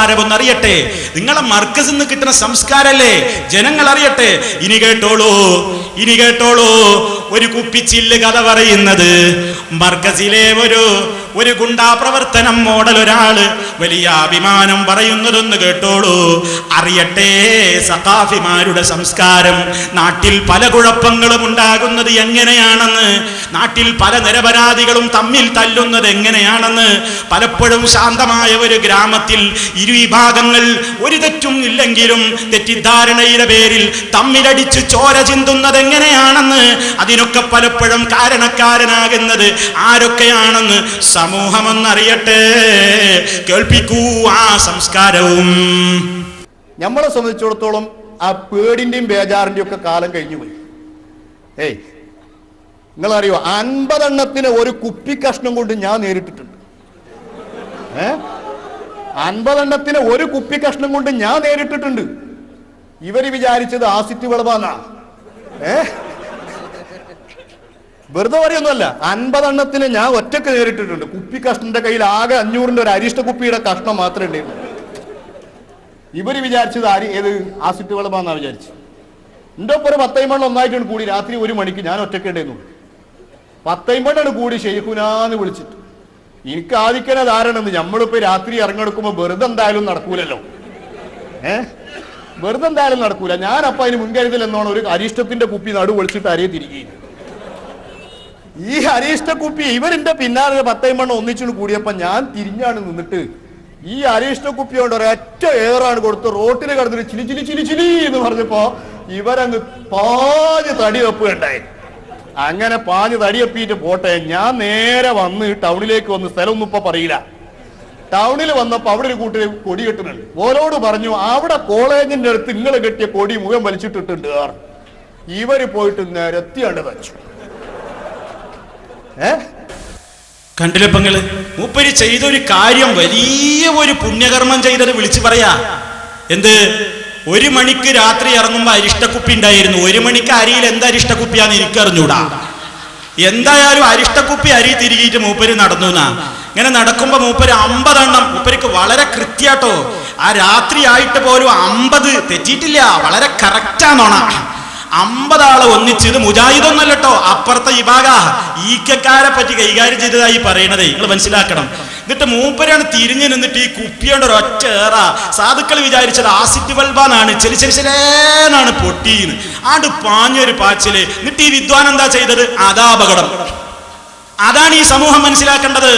സംസ്കാരം ഒന്നറിയട്ടെ. നിങ്ങളെ മർക്കസിൽ നിന്ന് കിട്ടുന്ന സംസ്കാരല്ലേ ജനങ്ങൾ അറിയട്ടെ. ഇനി കേട്ടോളൂ ഒരു കുപ്പിച്ചില്ല് കഥ പറയുന്നത്. മർക്കസിലെ ഒരു ഗുണ്ടാ പ്രവർത്തനം മോഡൽ ഒരാള് വലിയ അഭിമാനം പറയുന്നതൊന്ന് കേട്ടോളൂ, അറിയട്ടെ. സഖാഫിമാരുടെ സംസ്കാരം. നാട്ടിൽ പല കുഴപ്പങ്ങളും ഉണ്ടാകുന്നത് എങ്ങനെയാണെന്ന്, നാട്ടിൽ പല നിരപരാധികളും തമ്മിൽ തല്ലുന്നത് എങ്ങനെയാണെന്ന്, പലപ്പോഴും ശാന്തമായ ഒരു ഗ്രാമത്തിൽ ഇരുവിഭാഗങ്ങൾ ഒരു തെറ്റും ഇല്ലെങ്കിലും തെറ്റിദ്ധാരണയുടെ പേരിൽ തമ്മിലടിച്ച് ചോര ചിന്തുന്നത് എങ്ങനെയാണെന്ന്, അതിനൊക്കെ പലപ്പോഴും കാരണക്കാരനാകുന്നത് ആരൊക്കെയാണെന്ന് സമൂഹമെന്നറിയട്ടെ. കേൾപ്പിക്കൂ ആ സംസ്കാരവും. നമ്മളെ സംബന്ധിച്ചിടത്തോളം ആ പേടിന്റെയും ബേജാറിന്റെയും ഒക്കെ കാലം കഴിഞ്ഞു പോയി. നിങ്ങളറിയോ 50 എണ്ണത്തിന് ഒരു കുപ്പി കഷ്ണം കൊണ്ട് ഞാൻ നേരിട്ടിട്ടുണ്ട്. 50 എണ്ണത്തിന് ഒരു കുപ്പി കഷ്ണം കൊണ്ട് ഞാൻ നേരിട്ടിട്ടുണ്ട്. ഇവര് വിചാരിച്ചത് ആസിറ്റ് വിളവാന്നാ. വെറുതെ പറയൊന്നുമല്ല. 50 എണ്ണത്തിന് ഞാൻ ഒറ്റക്ക് നേരിട്ടിട്ടുണ്ട്. കുപ്പി കഷ്ണന്റെ കയ്യിൽ ആകെ 500ന്റെ ഒരു അരിഷ്ട കുപ്പിയുടെ കഷ്ണം മാത്രമേ ഉണ്ടായിരുന്നു. ഇവര് വിചാരിച്ചത് ഏത് ആസിറ്റ് വെള്ളമാന്നാ വിചാരിച്ചു. എന്റെ ഒപ്പം ഒരു 10 ഒന്നായിട്ടാണ് കൂടി. രാത്രി 1 മണിക്ക് ഞാൻ ഒറ്റക്ക് ഉണ്ടായിരുന്നു. 10 കൂടി ഷെയ്ഖുനാന്ന് വിളിച്ചിട്ട്. എനിക്ക് ആദിക്കണ ധാരണന്ന് നമ്മളിപ്പോ രാത്രി ഇറങ്ങിയെടുക്കുമ്പോ വെറുതെ എന്തായാലും നടക്കൂലല്ലോ. വെറുതെ എന്തായാലും നടക്കൂല. ഞാനപ്പ അതിന് മുൻകരുതൽ എന്നോണം ഒരു അരിഷ്ടത്തിന്റെ കുപ്പി നടു വിളിച്ചിട്ട് അരയെ തിരികെ. ഈ അരിഷ്ട കുപ്പി ഇവരിന്റെ പിന്നാലെ 10 ഒന്നിച്ചു കൂടിയപ്പോ ഞാൻ തിരിഞ്ഞാണ് നിന്നിട്ട് ഈ അരിഷ്ട കുപ്പി കൊണ്ട് ഒരൊറ്റ ഏറാണ് കൊടുത്ത് റോട്ടിൽ കിടന്നിട്ട് ചിലി ചിലി ചിലി ചിലി എന്ന് പറഞ്ഞപ്പോ ഇവരങ്ങ് പാഞ്ഞ് തടി വെപ്പുകയുണ്ടായി. അങ്ങനെ പാഞ്ഞ് തടിയപ്പിയിട്ട് പോട്ടെ, ഞാൻ നേരെ വന്ന് ടൗണിലേക്ക് വന്ന് സ്ഥലമൊന്നും ഇപ്പൊ പറയില്ല. ടൗണിൽ വന്നപ്പോ അവിടെ ഒരു കൂട്ടര് കൊടി കെട്ടുന്നുണ്ട്. ഓരോട് പറഞ്ഞു അവിടെ കോളേജിന്റെ അടുത്ത് നിങ്ങൾ കെട്ടിയ കൊടി മുഖം വലിച്ചിട്ടിട്ടുണ്ട്. ഇവര് പോയിട്ട് നിരത്തിയാണ്ട് വെച്ചു. കണ്ടില്ലേ പെങ്ങള്, മൂപ്പര് ചെയ്തൊരു കാര്യം, വലിയ ഒരു പുണ്യകർമ്മം ചെയ്തത് വിളിച്ചു പറയാ. എന്ത്? 1 മണിക്ക് രാത്രി ഇറങ്ങുമ്പോ അരിഷ്ടക്കുപ്പി ഉണ്ടായിരുന്നു. 1 മണിക്ക് അരിയിൽ എന്താ അരിഷ്ടക്കുപ്പിയാന്ന് എനിക്കറിഞ്ഞൂടാ. എന്തായാലും അരിഷ്ടക്കുപ്പി അരി തിരികിയിട്ട് മൂപ്പര് നടന്നു. ഇങ്ങനെ നടക്കുമ്പോ മൂപ്പര് 50 എണ്ണം, മൂപ്പർക്ക് വളരെ കൃത്യാട്ടോ, ആ രാത്രി ആയിട്ട് പോലും 50 തെറ്റിയിട്ടില്ല, വളരെ കറക്റ്റാന്നോണ. 50 ആളെ ഒന്നിച്ചത് മുജാഹിദൊന്നല്ലോ, അപ്പുറത്തെ വിഭാഗ ഈക്കക്കാരെ പറ്റി കൈകാര്യം ചെയ്തതായി പറയണതേ. നിങ്ങൾ മനസ്സിലാക്കണം. എന്നിട്ട് മൂപ്പരാണ് തിരിഞ്ഞു നിന്നിട്ട് ഈ കുപ്പിയോണ്ട് ഒരൊറ്റ ഏറ. സാധുക്കൾ വിചാരിച്ചത് ആസിഡ് ബൾബാന്നാണ്, ചെലിച്ചെലിച്ചലേന്നാണ് പൊട്ടീന്ന്. ആണ്ട് പാഞ്ഞൊരു പാച്ചില്. എന്നിട്ട് ഈ വിദ്വാൻ എന്താ ചെയ്തത്? അതാപകടം. അതാണ് ഈ സമൂഹം മനസ്സിലാക്കേണ്ടത്.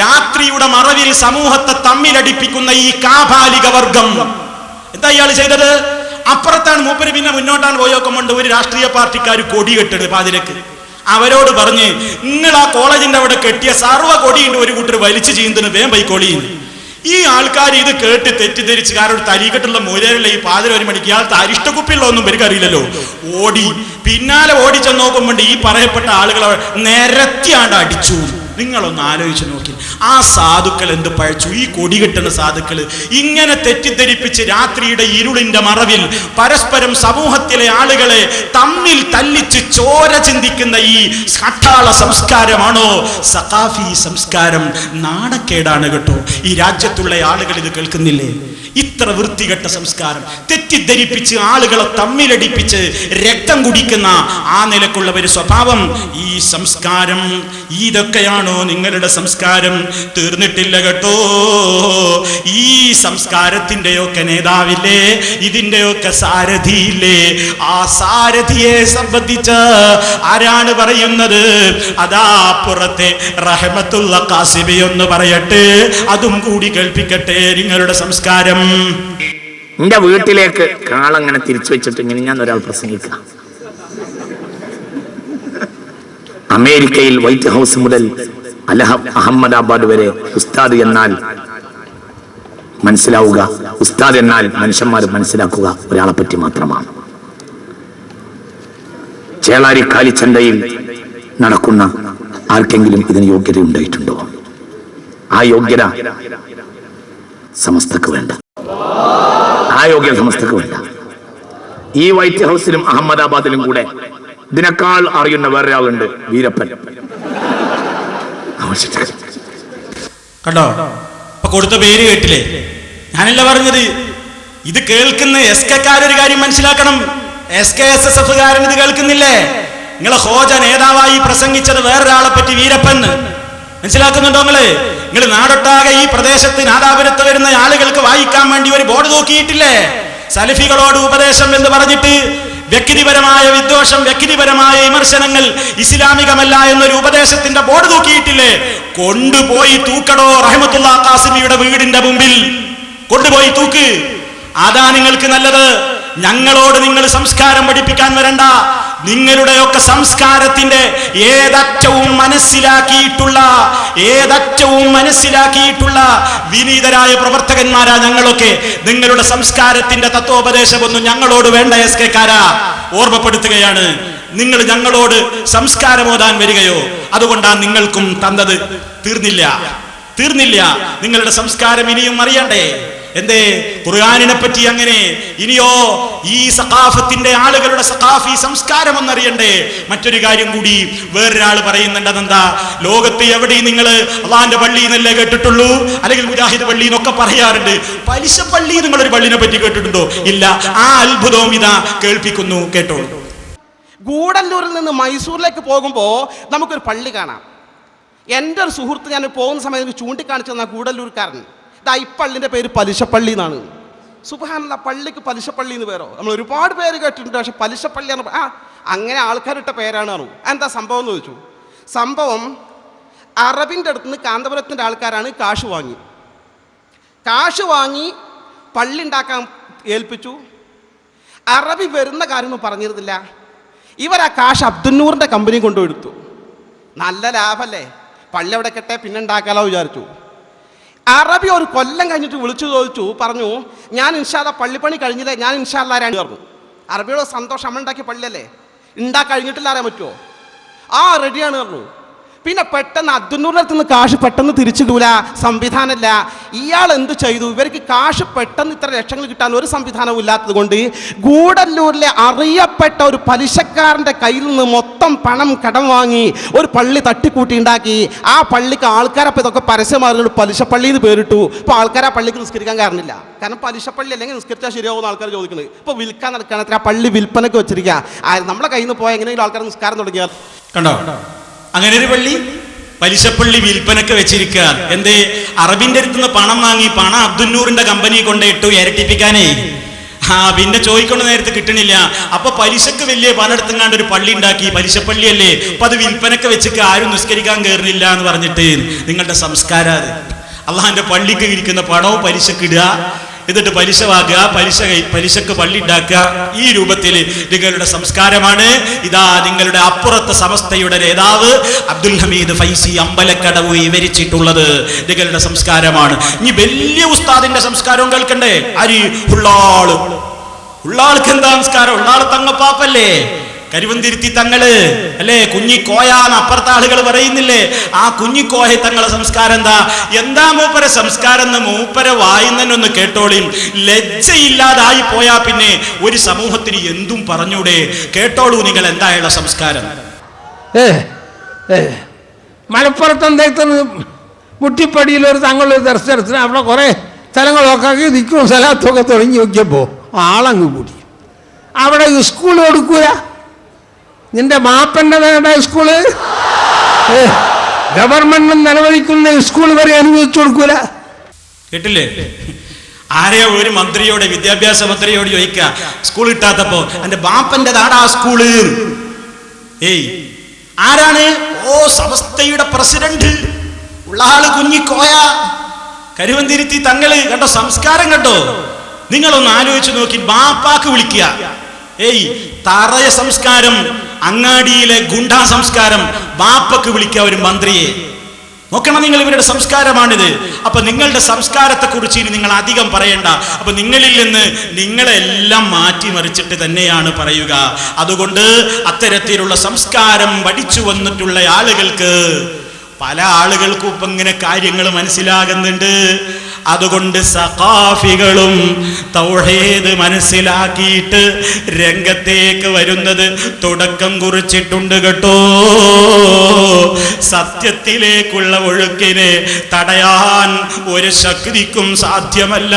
രാത്രിയുടെ മറവിൽ സമൂഹത്തെ തമ്മിലടിപ്പിക്കുന്ന ഈ കാപാലിക വർഗം എന്താ ഇയാൾ ചെയ്തത്? അപ്പുറത്താണ് മൂപ്പര്. പിന്നെ മുന്നോട്ടാണ് പോയോക്കുമ്പോണ്ട് ഒരു രാഷ്ട്രീയ പാർട്ടിക്കാർ കൊടി കെട്ടത് പാതിരക്ക്. അവരോട് പറഞ്ഞ് നിങ്ങൾ ആ കോളേജിന്റെ അവിടെ കെട്ടിയ സർവ്വ കൊടിയുണ്ട് ഒരു കൂട്ടർ വലിച്ചു ചെയ്യുന്നതിന് വേം പൈക്കോളിന്ന്. ഈ ആൾക്കാർ ഇത് കേട്ട് തെറ്റിദ്ധരിച്ച് കാരണം തരീക്കെട്ടുള്ള മൂലയിലുള്ള ഈ പാതിര 1 മണിക്ക് ഇയാൾക്ക് അരിഷ്ടക്കുപ്പിയുള്ള ഒന്നും എനിക്കറിയില്ലല്ലോ, ഓടി. പിന്നാലെ ഓടിച്ചെന്ന് നോക്കുമ്പോണ്ട് ഈ പറയപ്പെട്ട ആളുകൾ നിരത്തിയാണ്ട് അടിച്ചു. നിങ്ങളൊന്ന് ആലോചിച്ച് നോക്കി, ആ സാധുക്കൾ എന്ത് പഴച്ചു. ഈ കൊടി കെട്ടുന്ന സാധുക്കൾ ഇങ്ങനെ തെറ്റിദ്ധരിപ്പിച്ച് രാത്രിയുടെ ഇരുളിന്റെ മറവിൽ പരസ്പരം സമൂഹത്തിലെ ആളുകളെ തമ്മിൽ തല്ലിച്ച് ചോര ചിന്തിക്കുന്ന ഈ കട്ടാള സംസ്കാരമാണോ സഖാഫി സംസ്കാരം? നാണക്കേടാണ് കേട്ടോ. ഈ രാജ്യത്തുള്ള ആളുകൾ ഇത് കേൾക്കുന്നില്ലേ? ഇത്ര വൃത്തികെട്ട സംസ്കാരം, തെറ്റിദ്ധരിപ്പിച്ച് ആളുകളെ തമ്മിലടിപ്പിച്ച് രക്തം കുടിക്കുന്ന ആ നിലക്കുള്ള ഒരു സ്വഭാവം, ഈ സംസ്കാരം, ഇതൊക്കെയാണോ നിങ്ങളുടെ സംസ്കാരം? തീർന്നിട്ടില്ല കേട്ടോ. ഈ സംസ്കാരത്തിൻ്റെയൊക്കെ നേതാവില്ലേ, ഇതിൻ്റെയൊക്കെ സാരഥിയില്ലേ? ആ സാരഥിയെ സംബന്ധിച്ച് ആരാണ് പറയുന്നത്? അതാ പുറത്തെ റഹ്മത്തുള്ള കാസിബി ഒന്ന് പറയട്ടെ, അതും കൂടി കേൾപ്പിക്കട്ടെ. നിങ്ങളുടെ സംസ്കാരം എന്റെ വീട്ടിലേക്ക് കാളങ്ങനെ തിരിച്ചു വെച്ചിട്ട് ഇങ്ങനെ ഞാൻ ഒരാൾ പ്രസംഗിക്കാം. അമേരിക്കയിൽ വൈറ്റ് ഹൗസ് മുതൽ അഹമ്മദാബാദ് വരെ ഉസ്താദ് എന്നാൽ മനസ്സിലാവുക, ഉസ്താദ് എന്നാൽ മനുഷ്യന്മാർ മനസ്സിലാക്കുക ഒരാളെ പറ്റി മാത്രമാണ്. ചേളാരി കാലിച്ചന്തയിൽ നടക്കുന്ന ആർക്കെങ്കിലും ഇതിന് യോഗ്യത ഉണ്ടായിട്ടുണ്ടോ? ആ യോഗ്യത സമസ്തക്ക് വേണ്ട. ആ യോഗ്യത സമസ്തക്ക് വേണ്ട. ഈ വൈറ്റ് ഹൗസിലും അഹമ്മദാബാദിലും കൂടെ ഇതിനേക്കാൾ അറിയുന്ന വേറൊരാളുണ്ട്, വീരപ്പൻ. കണ്ടോ? അപ്പൊ കൊടുത്ത പേര് കേട്ടില്ലേ? ഞാനല്ല പറഞ്ഞത്. ഇത് കേൾക്കുന്ന SK-കാരൊരു കാര്യം മനസ്സിലാക്കണം. SKSSF-കാരൻ ഇത് കേൾക്കുന്നില്ലേ? നിങ്ങളെ ഹോജ നേതാവായി പ്രസംഗിച്ചത് വേറൊരാളെ പറ്റി, വീരപ്പൻ. മനസ്സിലാക്കുന്നുണ്ടോ നിങ്ങള്? നിങ്ങൾ നാടൊട്ടാകെ ഈ പ്രദേശത്ത് നാദാപുരത്ത് വരുന്ന ആളുകൾക്ക് വായിക്കാൻ വേണ്ടി ഒരു ബോർഡ് നോക്കിയിട്ടില്ലേ? സലഫികളോട് ഉപദേശം എന്ന് പറഞ്ഞിട്ട് വ്യക്തിപരമായ വിദ്വേഷം, വ്യക്തിപരമായ വിമർശനങ്ങൾ ഇസ്ലാമികമല്ല എന്നൊരു ഉപദേശത്തിന്റെ ബോർഡ് തൂക്കിയിട്ടില്ലേ? കൊണ്ടുപോയി തൂക്കടോ റഹ്മത്തുള്ള ഖാസിമിയുടെ വീടിന്റെ മുമ്പിൽ കൊണ്ടുപോയി തൂക്ക്. അതാ നിങ്ങൾക്ക് നല്ലത്. ഞങ്ങളോട് നിങ്ങൾ സംസ്കാരം പഠിപ്പിക്കാൻ വരണ്ട. നിങ്ങളുടെയൊക്കെ സംസ്കാരത്തിന്റെ ഏതറ്റവും മനസ്സിലാക്കിയിട്ടുള്ള വിനീതരായ പ്രവർത്തകന്മാരാ ഞങ്ങളൊക്കെ. നിങ്ങളുടെ സംസ്കാരത്തിന്റെ തത്വോപദേശമൊന്നും ഞങ്ങളോട് വേണ്ട. SK-കാരാ, ഓർമ്മപ്പെടുത്തുകയാണ്. നിങ്ങൾ ഞങ്ങളോട് സംസ്കാരമോതാൻ വരികയോ? അതുകൊണ്ടാണ് നിങ്ങൾക്കും തന്നത്. തീർന്നില്ല. നിങ്ങളുടെ സംസ്കാരം ഇനിയും അറിയണ്ടേ? എന്തേ ഖുർആനിനെ പറ്റി അങ്ങനെ? ഇനിയോ ഈ സഖാഫത്തിന്റെ ആളുകളുടെ സഖാഫി സംസ്കാരം ഒന്നറിയണ്ടേ? മറ്റൊരു കാര്യം കൂടി വേറൊരാൾ പറയുന്നുണ്ട്. അതെന്താ? ലോകത്ത് എവിടെയും നിങ്ങൾ അള്ളാന്റെ പള്ളി എന്നല്ലേ കേട്ടിട്ടുള്ളൂ, അല്ലെങ്കിൽ മുജാഹിദ് പള്ളി എന്നൊക്കെ പറയാറുണ്ട്. പലിശ പള്ളി നിങ്ങളൊരു പള്ളിനെ പറ്റി കേട്ടിട്ടുണ്ടോ? ഇല്ല. ആ അത്ഭുതവും ഇതാ കേൾപ്പിക്കുന്നു, കേട്ടോളൂ. ഗൂഡല്ലൂരിൽ നിന്ന് മൈസൂരിലേക്ക് പോകുമ്പോൾ നമുക്കൊരു പള്ളി കാണാം. എൻ്റെ ഒരു സുഹൃത്ത് ഞാൻ പോകുന്ന സമയത്ത് ചൂണ്ടിക്കാണിച്ചു തന്ന ഗൂഡല്ലൂർക്കാരൻ, ഈ പള്ളിൻ്റെ പേര് പലിശപ്പള്ളി എന്നാണ്. സുബ്ഹാനല്ലാഹ്, പള്ളിക്ക് പലിശപ്പള്ളി എന്ന് പേരോ? നമ്മൾ ഒരുപാട് പേര് കേട്ടിട്ടുണ്ട്, പക്ഷെ പലിശപ്പള്ളിയാണ്. അങ്ങനെ ആൾക്കാരിട്ട പേരാണ്. എന്താ സംഭവം എന്ന് ചോദിച്ചു. സംഭവം അറബിൻ്റെ അടുത്ത് നിന്ന് കാന്തപുരത്തിൻ്റെ ആൾക്കാരാണ് കാശ് വാങ്ങി പള്ളി ഉണ്ടാക്കാൻ ഏൽപ്പിച്ചു. അറബി വരുന്ന കാര്യമൊന്നും പറഞ്ഞിരുന്നില്ല. ഇവർ ആ കാശ് അബ്ദുന്നൂറിൻ്റെ കമ്പനി കൊണ്ടുപോയെടുത്തു. നല്ല ലാഭമല്ലേ, പള്ളി അവിടെ കെട്ടെ പിന്നെ ഉണ്ടാക്കാലോ വിചാരിച്ചു. അറബി ഒരു കൊല്ലം കഴിഞ്ഞിട്ട് വിളിച്ചു ചോദിച്ചു, പറഞ്ഞു ഞാൻ ഇൻഷാല്ലാ പള്ളിപ്പണി കഴിഞ്ഞില്ലേ, ഞാൻ ഇൻഷാല്ലാ പറഞ്ഞു. അറബിയുടെ സന്തോഷം, നമ്മൾ ഉണ്ടാക്കിയ പള്ളിയല്ലേ, കഴിഞ്ഞിട്ടില്ല അറിയാൻ പറ്റുമോ? റെഡിയാണ് പറഞ്ഞു. പിന്നെ പെട്ടെന്ന് അബ്ദുന്നൂറിൻ്റെ അടുത്ത് നിന്ന് കാശ് പെട്ടെന്ന് തിരിച്ചിടൂല, സംവിധാനമില്ല. ഇയാൾ എന്ത് ചെയ്തു? ഇവർക്ക് കാശ് പെട്ടെന്ന് ഇത്ര ലക്ഷങ്ങൾ കിട്ടാൻ ഒരു സംവിധാനവും ഇല്ലാത്തത് കൊണ്ട് ഗൂഡല്ലൂരിലെ അറിയപ്പെട്ട ഒരു പലിശക്കാരൻ്റെ കയ്യിൽ നിന്ന് മൊത്തം പണം കടം വാങ്ങി ഒരു പള്ളി തട്ടിക്കൂട്ടി ഉണ്ടാക്കി. ആ പള്ളിക്ക് ആൾക്കാരപ്പോൾ ഇതൊക്കെ പരസ്യമാറുകൊണ്ട് പലിശപ്പള്ളി എന്ന് പേരിട്ടു. ഇപ്പോൾ ആൾക്കാർ ആ പള്ളിക്ക് നിസ്കരിക്കാൻ കാരണമില്ല. കാരണം പലിശപ്പള്ളി അല്ലെങ്കിൽ നിസ്കരിച്ചാൽ ശരിയാവുന്ന ആൾക്കാർ ചോദിക്കുന്നത്. ഇപ്പോൾ വിൽക്കാൻ നടക്കുകയാണെങ്കിൽ ആ പള്ളി വിൽപ്പനയ്ക്ക് വെച്ചിരിക്കുക. നമ്മളെ കയ്യിൽ നിന്ന് പോയാൽ എങ്ങനെയെങ്കിലും ആൾക്കാർ നിസ്കാരം തുടങ്ങിയാൽ കണ്ടോ? അങ്ങനെ ഒരു പള്ളി, പലിശപ്പള്ളി വിൽപ്പനക്ക് വെച്ചിരിക്കുക. എന്തേ? അറബിന്റെ അടുത്ത് നിന്ന് പണം വാങ്ങി പണം അബ്ദുന്നൂറിന്റെ കമ്പനി കൊണ്ടിട്ടു ഇരട്ടിപ്പിക്കാനേ. പിന്നെ ചോദിക്കൊണ്ട് നേരത്തെ കിട്ടണില്ല. അപ്പൊ പലിശക്ക് വലിയ പലയിടത്തുങ്ങാണ്ട് ഒരു പള്ളി ഉണ്ടാക്കി, പലിശപ്പള്ളിയല്ലേ, അപ്പൊ അത് വിൽപ്പനക്ക് വെച്ചിട്ട് ആരും നിസ്കരിക്കാൻ കയറുന്നില്ല എന്ന് പറഞ്ഞിട്ട് നിങ്ങളുടെ സംസ്കാരം അത്. അള്ളാന്റെ പള്ളിക്ക് ഇരിക്കുന്ന പണവും പലിശക്കിടുക, എന്നിട്ട് പലിശ വാങ്ങുക, പലിശക്ക് പള്ളി ഉണ്ടാക്കുക. ഈ രൂപത്തിൽ നിങ്ങളുടെ സംസ്കാരമാണ്. ഇതാ നിങ്ങളുടെ അപ്പുറത്തെ സമസ്തയുടെ നേതാവ് അബ്ദുൽ ഹമീദ് ഫൈസി അമ്പലക്കടവ് വിവരിച്ചിട്ടുള്ളത് നിങ്ങളുടെ സംസ്കാരമാണ്. ഇനി വലിയ ഉസ്താദിന്റെ സംസ്കാരവും കേൾക്കണ്ടേ? ഉള്ളാൾക്ക് എന്താ സംസ്കാരം? ഉള്ളാള് തങ്ങപ്പാപ്പല്ലേ, കരുവന്തിരുത്തി തങ്ങള് അല്ലേ, കുഞ്ഞിക്കോയാന്ന് അപ്പുറത്തെ ആളുകൾ പറയുന്നില്ലേ? ആ കുഞ്ഞിക്കോയ തങ്ങളെ സംസ്കാരം എന്താ മൂപ്പര സംസ്കാരം എന്ന് മൂപ്പര വായിന്നെ ഒന്ന് കേട്ടോളിയും. ലജ്ജയില്ലാതായി പോയാ പിന്നെ ഒരു സമൂഹത്തിന് എന്തും പറഞ്ഞൂടെ? കേട്ടോളൂ നിങ്ങൾ എന്തായുള്ള സംസ്കാരം. മലപ്പുറത്ത് എന്തായിരുന്നു മുട്ടിപ്പടിയിൽ ഒരു തങ്ങളൊരു ദർശനത്തിന് അവിടെ കുറെ സ്ഥലങ്ങളൊക്കെ നിൽക്കും, സ്ഥലത്തൊക്കെ തുടങ്ങി നോക്കിയപ്പോൾ ആളങ്ങ് കൂടി. അവിടെ സ്കൂൾ കൊടുക്കൂല. നിന്റെ മാപ്പൻ്റെ വേണ്ട സ്കൂള്, ഗവൺമെന്റ് നിലവിളിക്കുന്ന സ്കൂൾ വരെ അനുവദിച്ചു കൊടുക്കൂല. കേട്ടില്ലേ? ആരെയോ ഒരു മന്ത്രിയോട്, വിദ്യാഭ്യാസ മന്ത്രിയോട് ചോദിക്കുക, സ്കൂൾ കിട്ടാത്തപ്പോ എന്റെ ബാപ്പന്റെ നാടാ സ്കൂള്. ആരാണ്? സമസ്തയുടെ പ്രസിഡന്റ് ഉള്ള ആള് കുഞ്ഞിക്കോയ കരുവന്തിരുത്തി തങ്ങള്. കണ്ടോ സംസ്കാരം? കണ്ടോ? നിങ്ങളൊന്ന് ആലോചിച്ച് നോക്കി. ബാപ്പാക്ക് വിളിക്കുക, തറയ സംസ്കാരം, അങ്ങാടിയിലെ ഗുണ്ടാ സംസ്കാരം. ബാപ്പക്ക് വിളിക്കുക ഒരു മന്ത്രിയെ. നോക്കണം നിങ്ങൾ, ഇവരുടെ സംസ്കാരമാണിത്. അപ്പൊ നിങ്ങളുടെ സംസ്കാരത്തെ കുറിച്ച് ഇനി നിങ്ങൾ അധികം പറയണ്ട. അപ്പൊ നിങ്ങളിൽ നിന്ന് നിങ്ങളെല്ലാം മാറ്റിമറിച്ചിട്ട് തന്നെയാണ് പറയുക. അതുകൊണ്ട് അത്തരത്തിലുള്ള സംസ്കാരം പഠിച്ചു വന്നിട്ടുള്ള ആളുകൾക്ക്, പല ആളുകൾക്കും ഇപ്പൊ ഇങ്ങനെ കാര്യങ്ങൾ മനസ്സിലാകുന്നുണ്ട്. അതുകൊണ്ട് സഖാഫികളും തൗഹീദ് മനസ്സിലാക്കിയിട്ട് രംഗത്തേക്ക് വരുന്നത് തുടക്കം കുറിച്ചിട്ടുണ്ട് കേട്ടോ. സത്യത്തെ നരകത്തിലേക്കുള്ള ഒഴുക്കിനെ തടയാൻ ഒരു ശക്തിക്കും സാധ്യമല്ല.